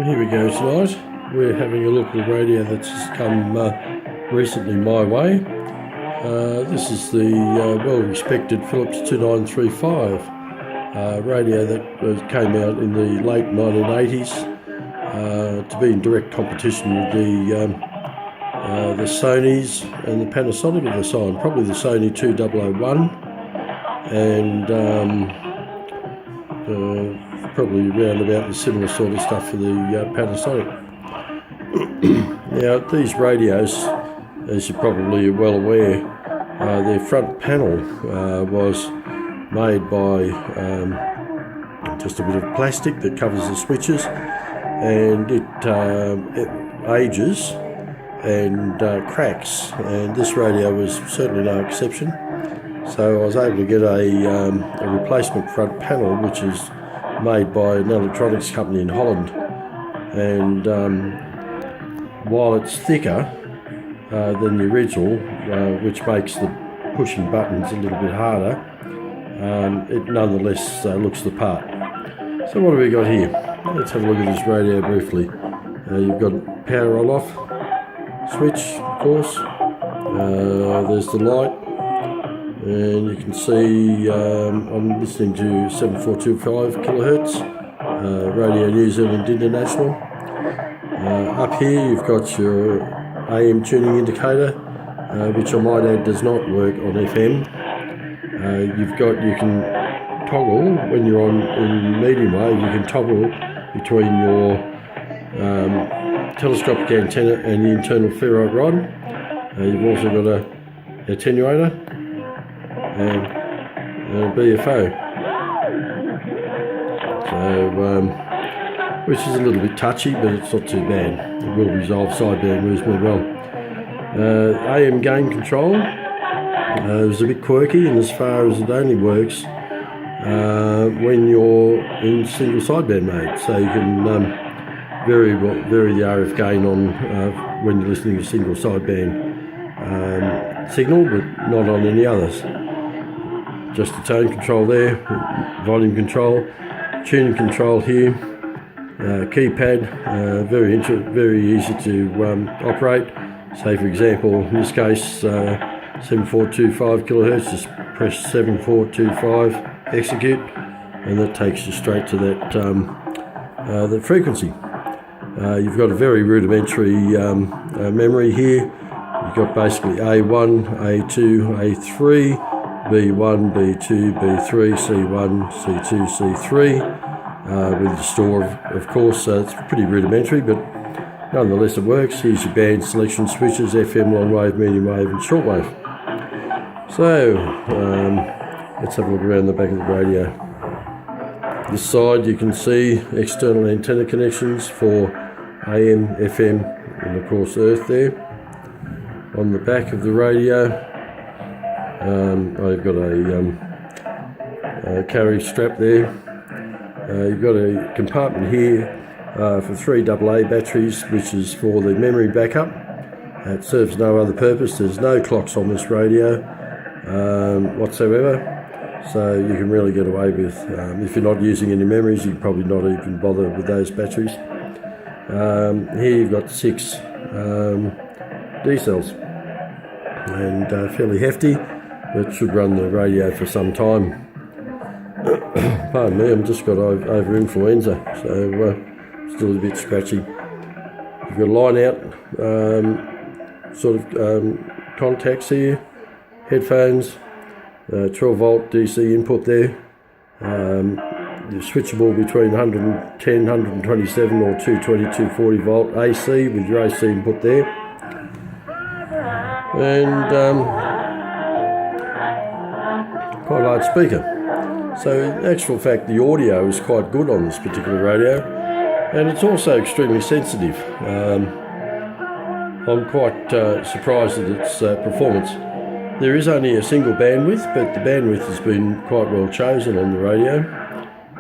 Here we go tonight. We're having a look at a radio that's come recently my way. This is the well-respected Philips D2935 radio that came out in the late 1980s to be in direct competition with the Sonys and the Panasonic at the time, probably the Sony 2001 and probably around about the similar sort of stuff for the Panasonic. Now these radios, as you probably are well aware, their front panel was made by just a bit of plastic that covers the switches, and it ages and cracks, and this radio was certainly no exception. So I was able to get a replacement front panel, which is made by an electronics company in Holland, and while it's thicker than the original, which makes the pushing buttons a little bit harder, it nonetheless looks the part. So what have we got here? Let's have a look at this radio briefly. You've got power on off switch, of course. There's the light, and you can see I'm listening to 7425 kilohertz, Radio New Zealand International. Up here you've got your AM tuning indicator, which I might add does not work on FM. You can toggle when you're on in medium wave. You can toggle between your telescopic antenna and the internal ferrite rod. You've also got a attenuator and a BFO, so which is a little bit touchy, but it's not too bad. It will resolve sideband reasonably well. AM gain control is a bit quirky in as far as it only works when you're in single sideband mode, so you can vary the RF gain on when you're listening to single sideband signal, but not on any others. Just the tone control there, volume control, tuning control here, keypad, very easy to operate. Say for example, in this case 7425 kilohertz, just press 7425 execute, and that takes you straight to that frequency. You've got a very rudimentary memory here. You've got basically A1, A2, A3, B1, B2, B3, C1, C2, C3, with the store, of course. It's pretty rudimentary, but nonetheless it works. Here's your band selection switches: FM, long wave, medium wave, and shortwave. So let's have a look around the back of the radio. This side you can see external antenna connections for AM, FM, and of course earth there. On the back of the radio, I've got a carry strap there. You've got a compartment here for 3 AA batteries, which is for the memory backup. It serves no other purpose. There's no clocks on this radio whatsoever, so you can really get away with, if you're not using any memories, you can probably not even bother with those batteries. Here you've got 6 D cells, and fairly hefty, but should run the radio for some time. Pardon me, I've just got over influenza, so still a bit scratchy. You've got line out contacts here, headphones, 12 volt DC input there. You're switchable between 110, 127 or 220, 240 volt AC with your AC input there. And quite a large speaker. So in actual fact the audio is quite good on this particular radio, and it's also extremely sensitive. I'm quite surprised at its performance. There is only a single bandwidth, but the bandwidth has been quite well chosen on the radio,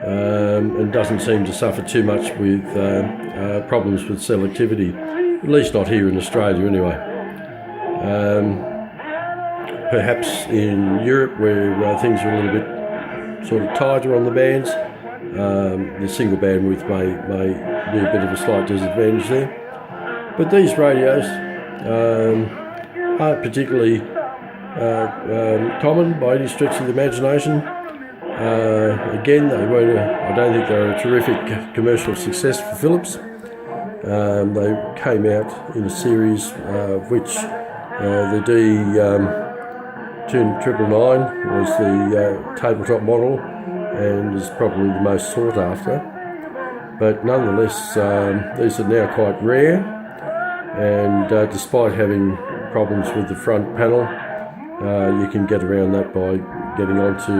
and doesn't seem to suffer too much with problems with selectivity, at least not here in Australia anyway. Perhaps in Europe, where things are a little bit sort of tighter on the bands, the single bandwidth may be a bit of a slight disadvantage there. But these radios aren't particularly common by any stretch of the imagination. Again, I don't think they were a terrific commercial success for Philips. They came out in a series of which the D2999 was the tabletop model and is probably the most sought after. But nonetheless, these are now quite rare, and despite having problems with the front panel, you can get around that by getting onto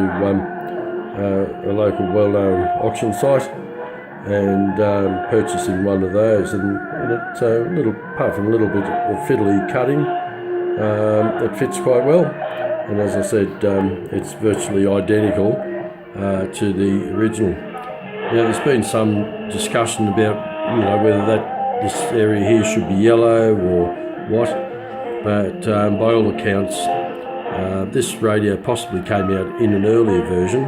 a local well-known auction site and purchasing one of those. And it's apart from a little bit of fiddly cutting, it fits quite well. And as I said, it's virtually identical to the original. Now, there's been some discussion about whether this area here should be yellow or what, but by all accounts, this radio possibly came out in an earlier version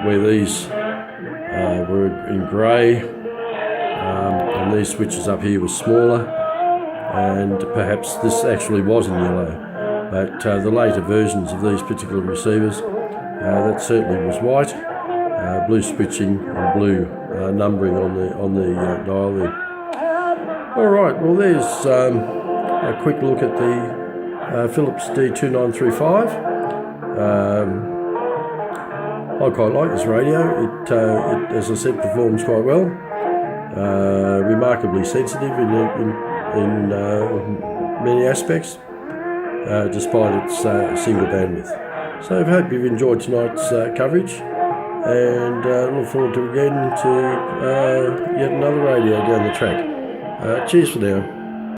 where these were in grey, and these switches up here were smaller, and perhaps this actually was in yellow. But the later versions of these particular receivers, that certainly was white, blue switching and blue numbering on the dial there. All right, well there's a quick look at the Philips D2935. I quite like this radio. It, as I said, performs quite well. Remarkably sensitive in many aspects, despite its single bandwidth. So I hope you've enjoyed tonight's coverage, and look forward to yet another radio down the track. Cheers for now.